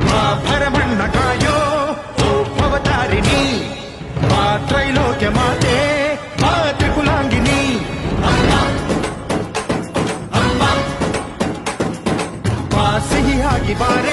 ಮಾ ಭರಮಣ್ಣ ಕಾಯೋ ಓ ಭವತಾರಿಣಿ, ಮಾ ತ್ರೈಲೋಕ್ಯ ಮಾತೆ, ಮಾ ತ್ರಿಕುಲಾಂಗಿನಿ. ಅಮ್ಮ ಅಮ್ಮ ಮಾ ಸಿಹಿಯಾಗಿ ಬಾರ